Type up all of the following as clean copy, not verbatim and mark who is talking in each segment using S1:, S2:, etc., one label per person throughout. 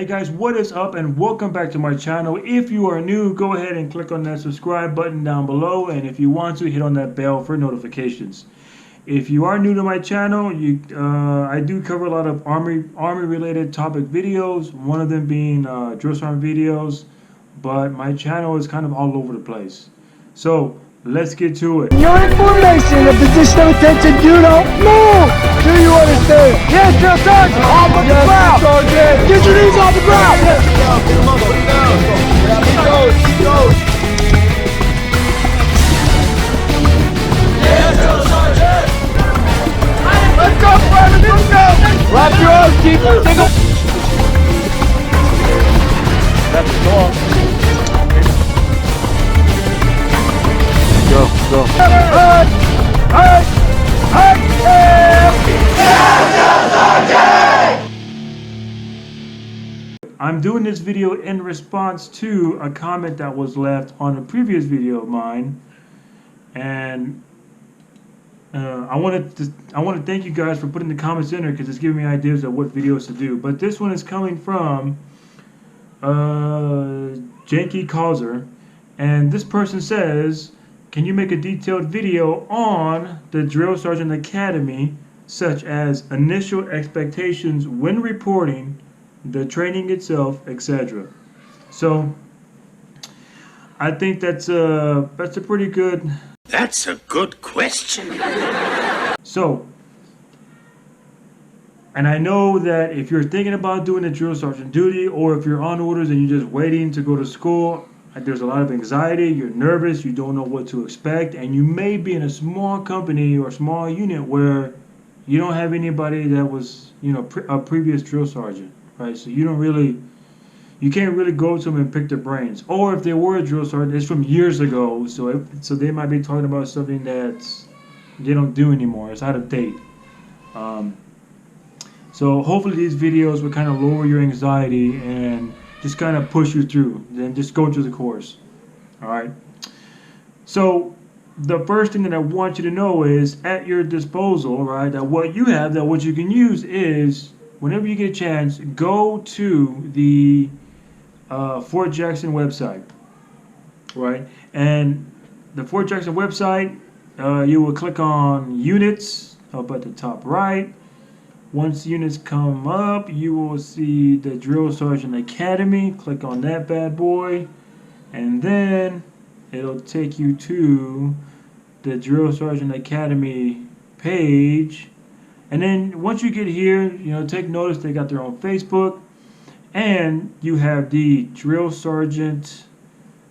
S1: guys, what is up and welcome back to my channel. If you are new, go ahead and click on that subscribe button down below, and if you want to, hit on that bell for notifications. If you are new to my channel, I do cover a lot of army related topic videos, one of them being drill sergeant videos, but my channel is kind of all over the place. So let's get to it.
S2: Your information, a position of attention, you don't move! Do you understand? Yes, Drill Sergeant! Off the ground! Sergeant! Get your knees off the ground! Yes, get him up, put him down! Keep going, keep going! Yes, Drill Sergeant! Let's go, Brandon, let's go! Wrap your arms, keep it, single! That's the door. Go.
S1: I'm doing this video in response to a comment that was left on a previous video of mine, and I want to thank you guys for putting the comments in there because it's giving me ideas of what videos to do. But this one is coming from Janky Causer, and this person says, can you make a detailed video on the Drill Sergeant Academy, such as initial expectations when reporting, the training itself, etc.? So I think that's a pretty good.
S3: That's a good question.
S1: So, and I know that if you're thinking about doing the drill sergeant duty, or if you're on orders and you're just waiting to go to school, there's a lot of anxiety, you're nervous, you don't know what to expect, and you may be in a small company or small unit where you don't have anybody that was, a previous drill sergeant, right? So you can't really go to them and pick their brains. Or if they were a drill sergeant, it's from years ago, so they might be talking about something that they don't do anymore. It's out of date. So hopefully these videos will kind of lower your anxiety and just kind of push you through, then just go through the course. All right. So the first thing that I want you to know is at your disposal, right? That what you have, that what you can use is whenever you get a chance, go to the Fort Jackson website, right? And the Fort Jackson website, you will click on units up at the top right. Once units come up, you will see the Drill Sergeant Academy. Click on that bad boy, and then it'll take you to the Drill Sergeant Academy page. And then once you get here, take notice they got their own Facebook, and you have the Drill Sergeant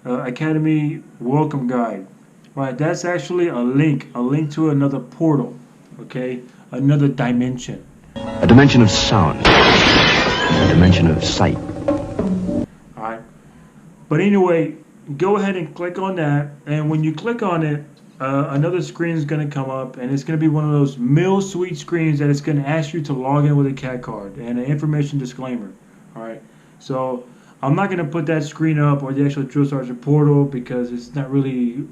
S1: Academy Welcome Guide. Right, that's actually a link to another portal, okay, another dimension.
S4: A dimension of sound, a dimension of sight.
S1: Alright, but anyway, go ahead and click on that, and when you click on it, another screen is going to come up, and it's going to be one of those mill suite screens that it's going to ask you to log in with a CAD card and an information disclaimer. Alright, so I'm not going to put that screen up or the actual Drill Sergeant portal because it's not really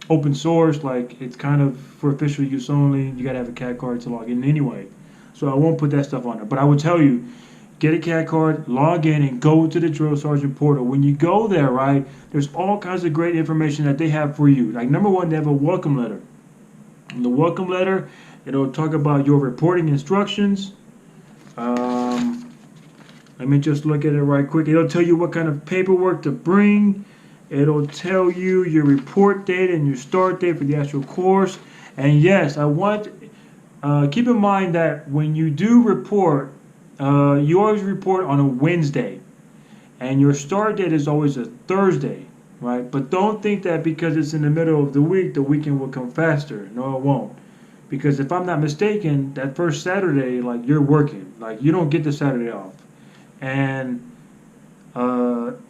S1: open source. Like, it's kind of for official use only. You got to have a CAD card to log in anyway. So I won't put that stuff on there. But I will tell you, get a CAD card, log in, and go to the Drill Sergeant portal. When you go there, right, there's all kinds of great information that they have for you. Like, number one, they have a welcome letter. In the welcome letter, it'll talk about your reporting instructions. Let me just look at it right quick. It'll tell you what kind of paperwork to bring. It'll tell you your report date and your start date for the actual course. And yes, I want... keep in mind that when you do report, you always report on a Wednesday, and your start date is always a Thursday, right? But don't think that because it's in the middle of the week, the weekend will come faster. No, it won't. Because if I'm not mistaken, that first Saturday, like, you're working. Like, you don't get the Saturday off. And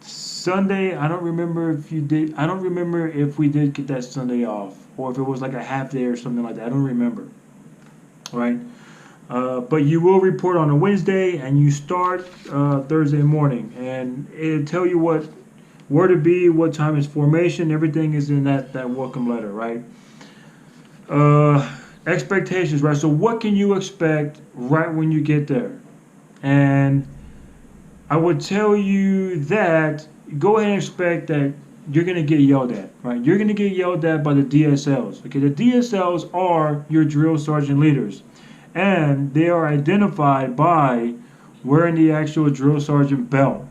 S1: Sunday, I don't remember if you did. I don't remember if we did get that Sunday off, or if it was like a half day or something like that. I don't remember. Right, but you will report on a Wednesday, and you start Thursday morning, and it'll tell you where to be, what time is formation. Everything is in that welcome letter, right? Expectations, right? So what can you expect right when you get there? And I would tell you that go ahead and expect that you're going to get yelled at, right? You're going to get yelled at by the DSLs. Okay, the DSLs are your drill sergeant leaders, and they are identified by wearing the actual drill sergeant belt,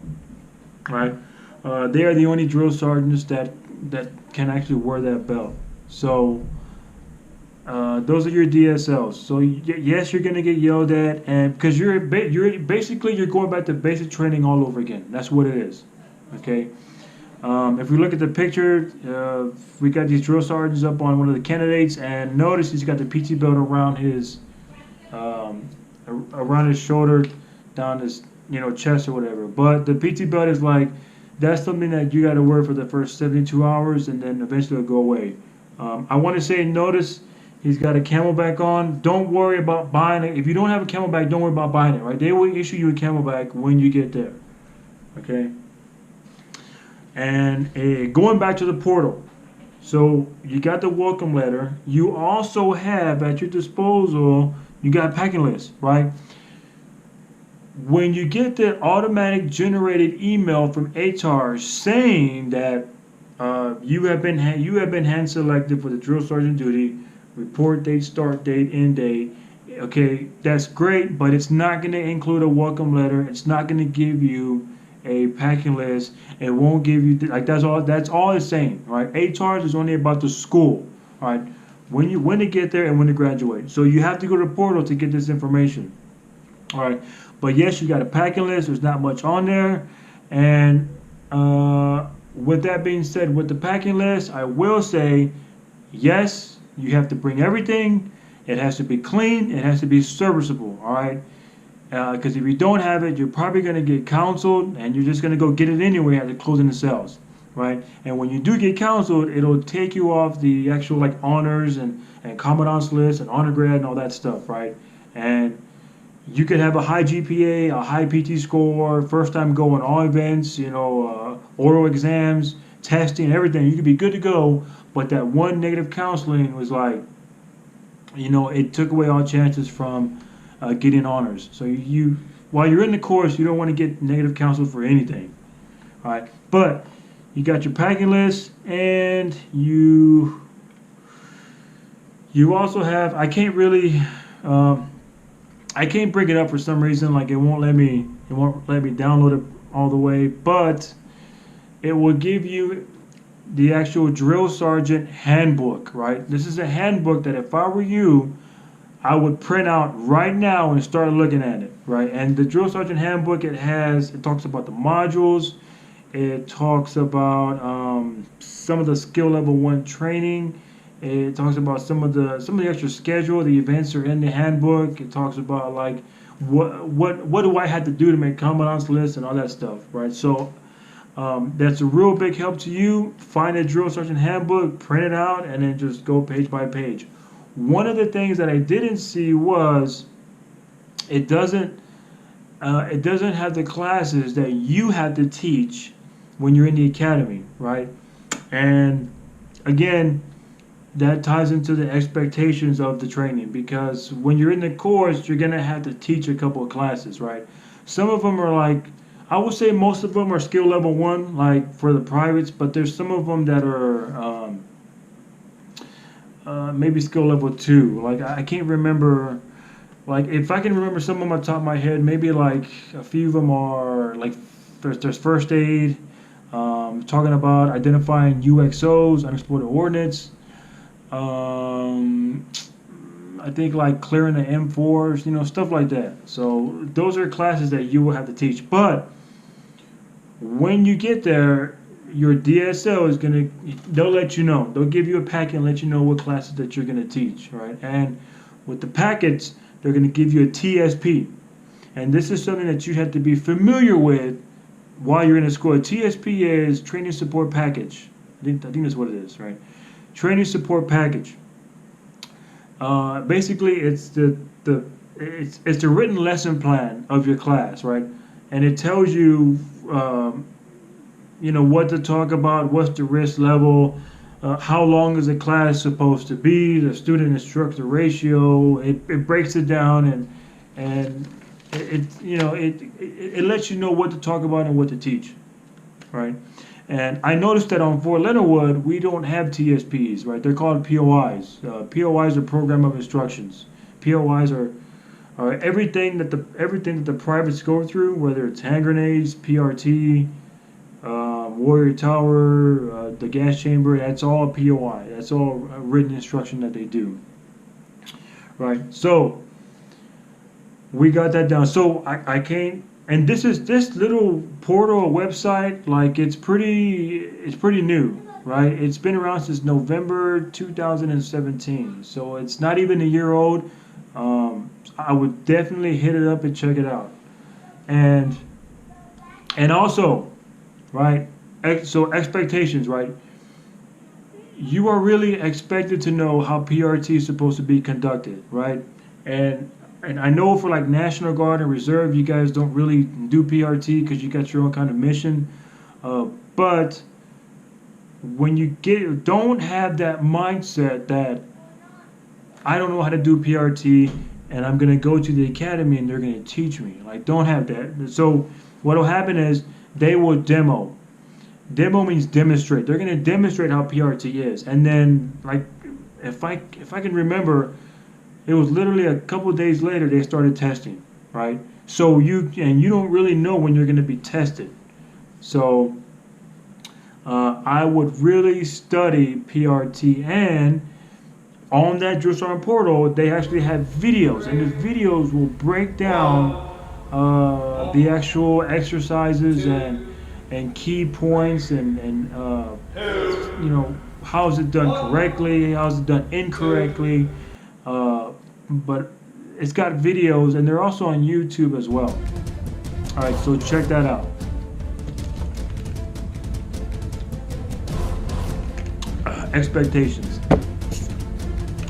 S1: right? They are the only drill sergeants that can actually wear that belt. So those are your DSLs. So yes, you're gonna get yelled at, and because you're basically you're going back to basic training all over again. That's what it is. Okay. If we look at the picture, we got these drill sergeants up on one of the candidates, and notice he's got the PT belt around his shoulder, down his chest or whatever. But the PT belt is like that's something that you got to wear for the first 72 hours, and then eventually it'll go away. I want to say, notice he's got a Camelback on. Don't worry about buying it. If you don't have a Camelback, don't worry about buying it. Right? They will issue you a Camelback when you get there. Okay. And going back to the portal, so you got the welcome letter. You also have at your disposal, you got a packing list, right? When you get the automatic generated email from HR saying that you have been hand selected for the drill sergeant duty, report date, start date, end date. Okay, that's great, but it's not going to include a welcome letter. It's not going to give you a packing list. It won't give you that's all it's saying, right? HR is only about the school, all right? When to get there and when to graduate. So you have to go to the portal to get this information, all right? But yes, you got a packing list. There's not much on there, and with that being said, with the packing list, I will say yes, you have to bring everything. It has to be clean. It has to be serviceable, all right? Because if you don't have it, you're probably going to get counseled, and you're just going to go get it anyway at the closing the cells, right? And when you do get counseled, it'll take you off the actual honors and commandant's list and honor grad and all that stuff, right? And you could have a high GPA, a high PT score, first time going all events, oral exams, testing, everything. You could be good to go, but that one negative counseling was it took away all chances from getting honors. So while you're in the course, you don't want to get negative counsel for anything. All right, but you got your packing list, and you also have. I can't bring it up for some reason. It won't let me download it all the way, but it will give you the actual drill sergeant handbook. Right, this is a handbook that if I were you, I would print out right now and start looking at it, right? And the drill sergeant handbook, it talks about the modules, it talks about some of the skill level 1 training, it talks about some of the extra schedule, the events are in the handbook. It talks about what do I have to do to make commandant's list and all that stuff, right? So that's a real big help to you. Find a drill sergeant handbook, print it out, and then just go page by page. One of the things that I didn't see was it doesn't have the classes that you have to teach when you're in the academy, right? And again, that ties into the expectations of the training, because when you're in the course, you're gonna have to teach a couple of classes, right? Some of them are I would say most of them are skill level 1, for the privates, but there's some of them that are maybe skill level 2. I can't remember. If I can remember some of them on top of my head, maybe a few of them are there's first aid, talking about identifying UXOs, unexploded ordnance. I think clearing the M4s, stuff like that. So those are classes that you will have to teach. But when you get there, your DSL is they'll let you know. They'll give you a packet and let you know what classes that you're going to teach, right? And with the packets, they're going to give you a TSP. And this is something that you have to be familiar with while you're in the school. A TSP is Training Support Package. I think that's what it is, right? Training Support Package. Basically, it's the written lesson plan of your class, right? And it tells you what to talk about, what's the risk level, how long is the class supposed to be, the student instructor ratio. It breaks it down, and it lets you know what to talk about and what to teach, right? And I noticed that on Fort Leonard Wood, we don't have TSPs, right? They're called POIs. POIs are program of instructions. POIs are everything that the privates go through, whether it's hand grenades, PRT, Warrior Tower, the gas chamber. That's all POI. That's all written instruction that they do, right? So we got that down. So I can't. And this little portal website, like it's pretty new, right? It's been around since November 2017, so it's not even a year old. I would definitely hit it up and check it out, and also, right? So expectations, right? You are really expected to know how PRT is supposed to be conducted, right? And I know for like National Guard and Reserve, you guys don't really do PRT because you got your own kind of mission. But when you don't have that mindset that I don't know how to do PRT and I'm going to go to the academy and they're going to teach me. Like, don't have that. So what will happen is they will demo. Demo means demonstrate. They're going to demonstrate how PRT is. And then, like, if I can remember, it was literally a couple of days later they started testing, right? So you don't really know when you're going to be tested. So I would really study PRT, and on that drill sergeant portal they actually have videos, and the videos will break down the actual exercises and key points and how's it done correctly, how's it done incorrectly. But it's got videos, and they're also on YouTube as well. All right, so check that out. Expectations.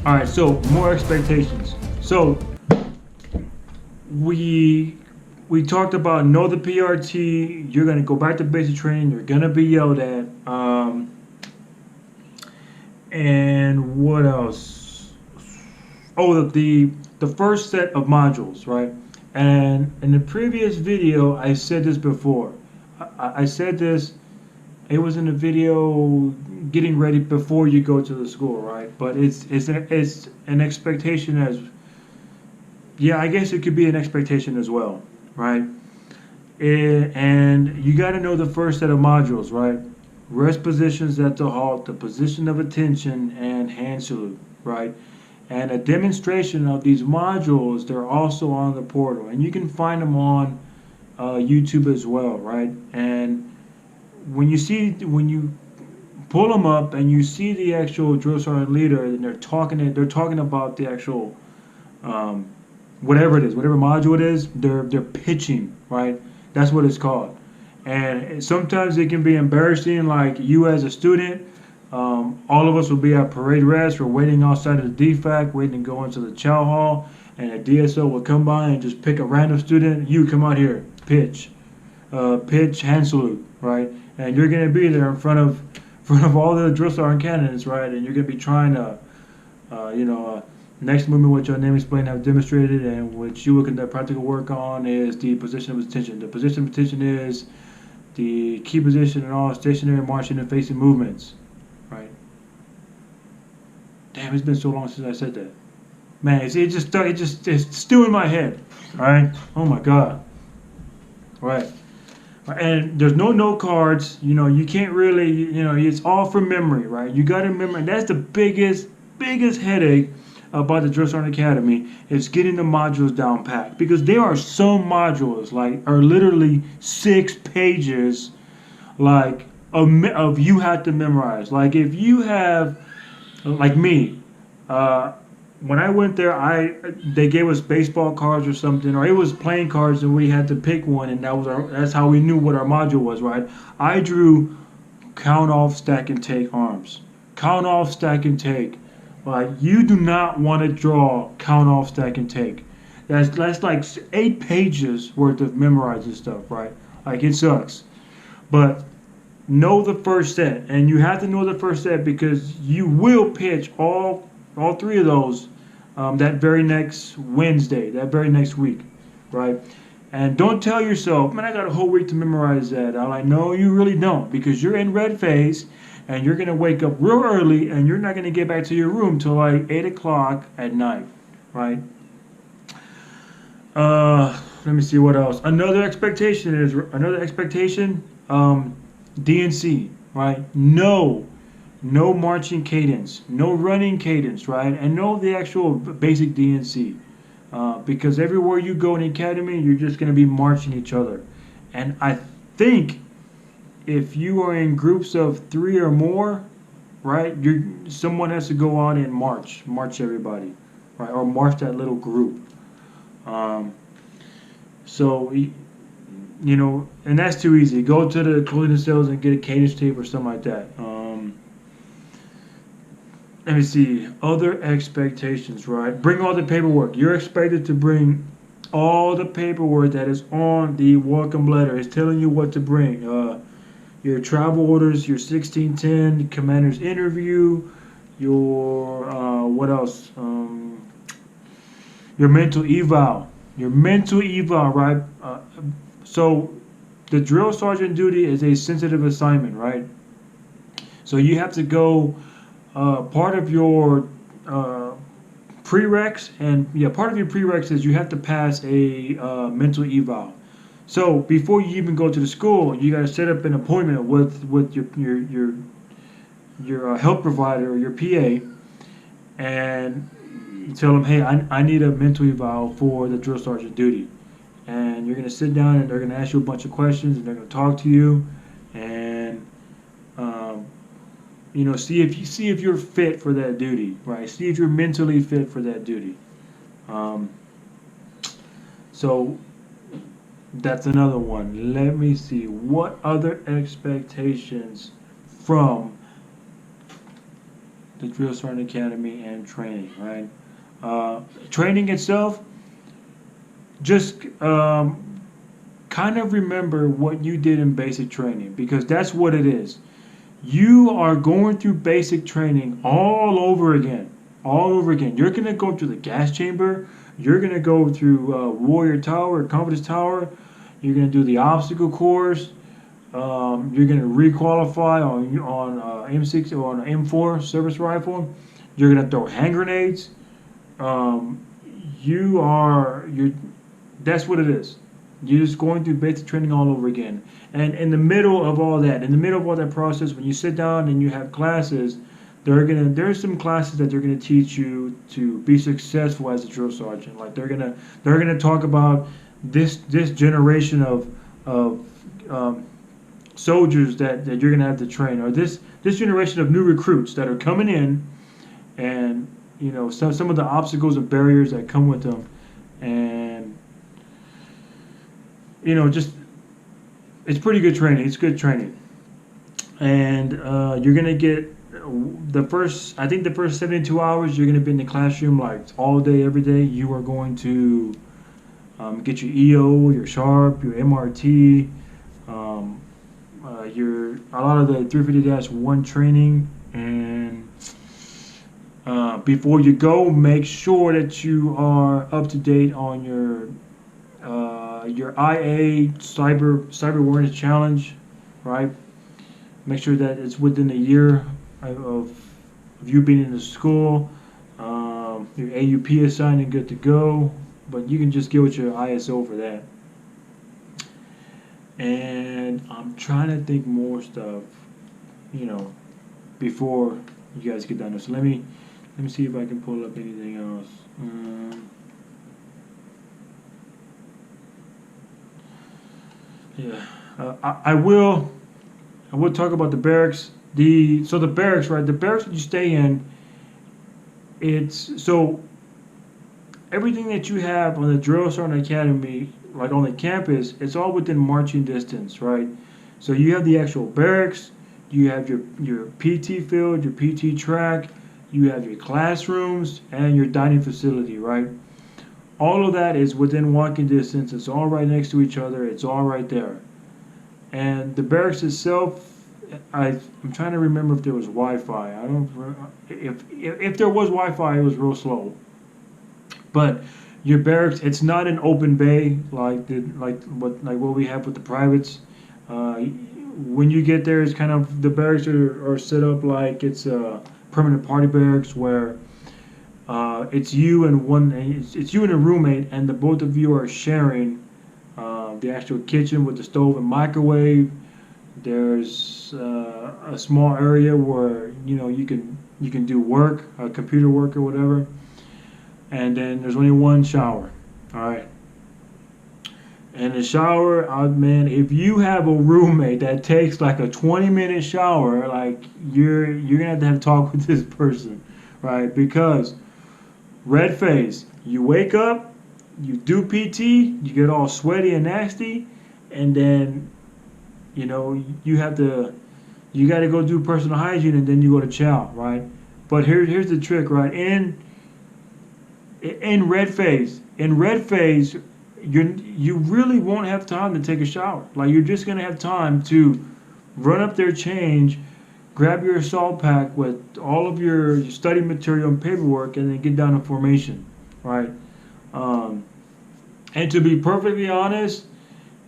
S1: All right, so more expectations. So we talked about know the PRT. You're gonna go back to basic training. You're gonna be yelled at. And what else? Oh, the first set of modules, right? And in the previous video, I said this before. I said this. It was in a video getting ready before you go to the school, right? But it's an expectation as, yeah, I guess it could be an expectation as well, right? And you got to know the first set of modules, right? Rest positions at the halt, the position of attention, and hand salute, right? And a demonstration of these modules, they're also on the portal, and you can find them on YouTube as well, right? And when you pull them up and you see the actual drill sergeant leader, and they're talking about the actual whatever it is, whatever module it is, they're pitching, right? That's what it's called. And sometimes it can be embarrassing, like you as a student. All of us will be at parade rest. We're waiting outside of the DFAC, waiting to go into the chow hall, and a DSO will come by and just pick a random student. You come out here, pitch, hand salute, right? And you're gonna be there in front of all the drill sergeant candidates, right? And you're gonna be trying to, next movement, which your name explained have demonstrated, and which you will conduct practical work on, is the position of attention. The position of attention is the key position in all stationary, marching, and facing movements. Right. Damn, it's been so long since I said that. Man, it's still in my head. All right. Oh my God. Right. And there's no note cards. You can't really. It's all from memory, right? You got to remember. And that's the biggest headache about the Drill Sergeant Academy, is getting the modules down packed, because there are some modules are literally 6 pages, of you had to memorize. Like if you have, like me, when I went there, they gave us baseball cards or something, or it was playing cards, and we had to pick one, and that's how we knew what our module was, right? I drew count off, stack, and take arms. Count off, stack, and take. Like, you do not want to draw count off, stack, and take. That's like 8 pages worth of memorizing stuff, right? Like, it sucks. But know the first set, and you have to know the first set because you will pitch all 3 of those that very next Wednesday, that very next week, right? And don't tell yourself, man, I got a whole week to memorize that. I'm like, no, you really don't, because you're in red phase, and you're gonna wake up real early, and you're not gonna get back to your room till like 8 o'clock at night, right? Let me see what else. Another expectation. DNC, right? No marching cadence, no running cadence, right? And no the actual basic DNC. Because everywhere you go in the academy, you're just going to be marching each other. And I think if you are in groups of 3 or more, right, someone has to go out and march everybody, right, or march that little group. So, and that's too easy. Go to the clothing sales and get a cadence tape or something like that. Let me see. Other expectations, right? Bring all the paperwork. You're expected to bring all the paperwork that is on the welcome letter. It's telling you what to bring. Your travel orders, your 1610, commander's interview, your, what else? Your mental eval. Your mental eval, right? So the drill sergeant duty is a sensitive assignment, right? So you have to go. Part of your prereqs part of your prereqs is you have to pass a mental eval. So before you even go to the school, you got to set up an appointment with your health provider or your PA, and you tell them, hey, I need a mental eval for the drill sergeant duty, and you're gonna sit down and they're gonna ask you a bunch of questions and they're gonna talk to you, and see if you're fit for that duty, right? See if you're mentally fit for that duty. So that's another one. Let me see. What other expectations from the Drill Sergeant Academy and training, right? Training itself, just kind of remember what you did in basic training, because that's what it is. You are going through basic training all over again. All over again. You're going to go through the gas chamber. You're going to go through Warrior Tower, Confidence Tower. You're going to do the obstacle course. You're going to requalify on M6 or on M4 service rifle. You're going to throw hand grenades. That's what it is. You're just going through basic training all over again. And in the middle of all that process, when you sit down and you have classes, there's some classes that they're gonna teach you to be successful as a drill sergeant. Like they're gonna talk about this generation of soldiers that you're gonna have to train, or this generation of new recruits that are coming in, and some of the obstacles and barriers that come with them, and just it's pretty good training. It's good training, and you're gonna get the first 72 hours. You're gonna be in the classroom like all day, every day. You are going to get your EO, your Sharp, your MRT, a lot of the 350-1 training, and before you go, make sure that you are up to date on your IA cyber awareness challenge, right? Make sure that it's within a year of you being in the school. Your AUP assigned and good to go, but you can just get with your ISO for that. And I'm trying to think more stuff, before you guys get done. So let me see if I can pull up anything else. I will talk about the barracks. The barracks, right? The barracks that you stay in, so everything that you have on the Drill Sergeant Academy, like on the campus, it's all within marching distance, right? So you have the actual barracks, you have your PT field, your PT track, you have your classrooms, and your dining facility, right? All of that is within walking distance. It's all right next to each other. It's all right there. And the barracks itself, I'm trying to remember if there was Wi-Fi. I don't. If there was Wi-Fi, it was real slow. But Your barracks, it's not an open bay like what we have with the privates. When you get there, it's kind of the barracks are set up like it's a permanent party barracks where it's you and it's you and a roommate, and the both of you are sharing the actual kitchen with the stove and microwave. There's a small area where you can do work, computer work or whatever, and then there's only one shower. All right. And the shower, man, if you have a roommate that takes like a 20-minute shower, like you're gonna have to talk with this person, right? Because red face, you wake up, you do PT, you get all sweaty and nasty, and then you got to go do personal hygiene, and then you go to chow, right? But here's the trick, right? In red phase, you really won't have time to take a shower. Like you're just gonna have time to run up there, change, grab your assault pack with all of your study material and paperwork, and then get down to formation, right? And to be perfectly honest,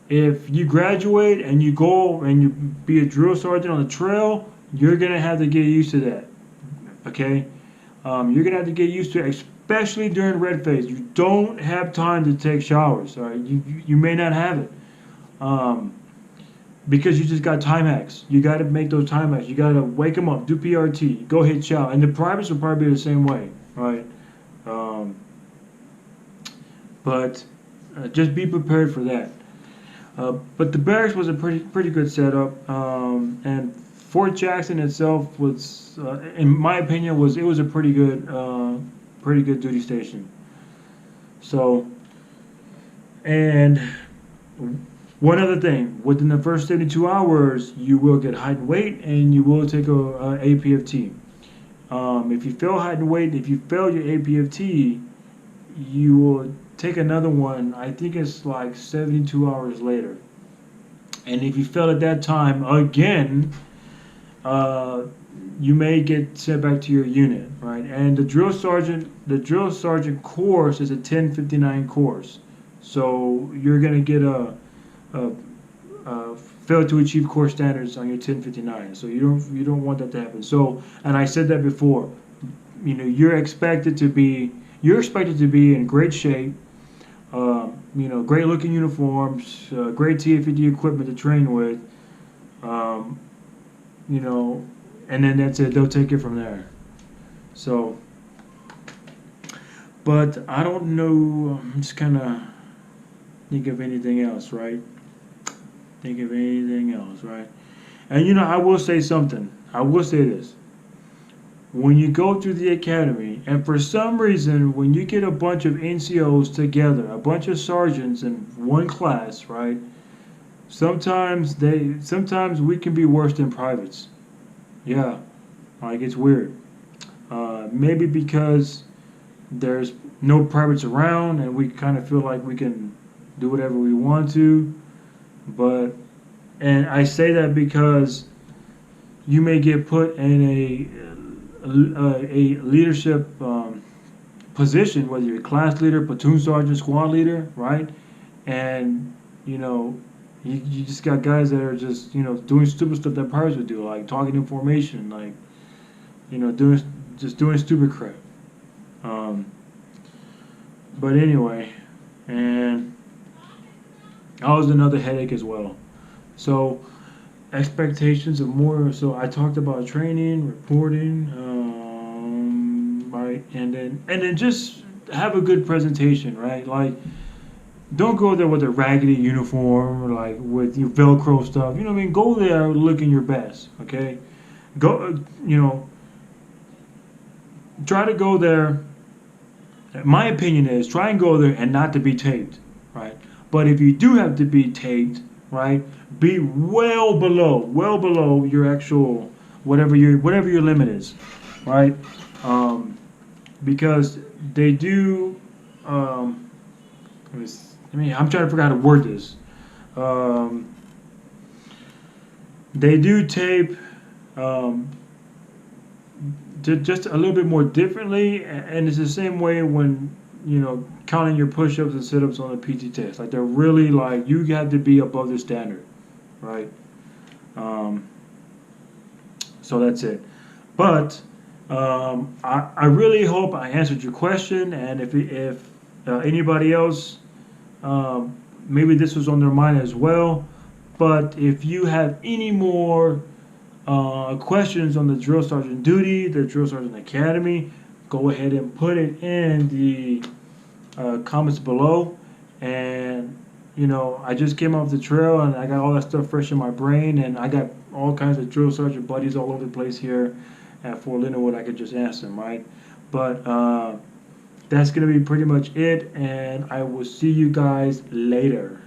S1: if you graduate and you go and you be a drill sergeant on the trail, you're gonna have to get used to that. Okay, you're gonna have to get used to it, especially during red phase. You don't have time to take showers. All right, you may not have it, because you just got time hacks. You got to make those time hacks. You got to wake them up, do PRT, go hit chow, and the privates will probably be the same way, right? But just be prepared for that. But the barracks was a pretty good setup, and Fort Jackson itself was, in my opinion, was a pretty good duty station. So, and one other thing, within the first 72 hours, you will get height and weight, and you will take a APFT. If you fail height and weight, if you fail your APFT, you will take another one. I think it's like 72 hours later. And if you fail at that time again, you may get sent back to your unit, right? And the drill sergeant course is a 1059 course. So you're gonna get a fail to achieve course standards on your 1059. So you don't want that to happen. So, and I said that before, you're expected to be in great shape, great looking uniforms, great TFD equipment to train with, and then that's it. They'll take it from there. So, but I don't know. I'm just kind of think of anything else, right? And I will say something. I will say this. When you go through the academy, and for some reason, when you get a bunch of NCOs together, a bunch of sergeants in one class, right? Sometimes we can be worse than privates. Yeah, like it's weird. Maybe because there's no privates around, and we kind of feel like we can do whatever we want to. And I say that because you may get put in a leadership position, whether you're class leader, platoon sergeant, squad leader, right? And you just got guys that are just doing stupid stuff that privates would do, like talking in formation, like doing stupid crap. But anyway, and that was another headache as well. So expectations of more. So I talked about training, reporting, right, and then just have a good presentation, right? Like, don't go there with a raggedy uniform or like with your Velcro stuff. You know what I mean? Go there looking your best. Okay, try to go there. My opinion is try and go there and not to be taped, right? But if you do have to be taped, right, be well below your actual whatever your limit is, right? Because they do. I'm trying to figure out how to word this. They do tape just a little bit more differently, and it's the same way when counting your push-ups and sit-ups on the PT test. Like they're really like you have to be above the standard, right? So that's it. But I really hope I answered your question, and if anybody else maybe this was on their mind as well. But if you have any more questions on the drill sergeant duty, the drill sergeant academy, go ahead and put it in the comments below. And I just came off the trail and I got all that stuff fresh in my brain, and I got all kinds of drill sergeant buddies all over the place here at Fort Lindenwood. I could just ask them, right? But that's gonna be pretty much it, and I will see you guys later.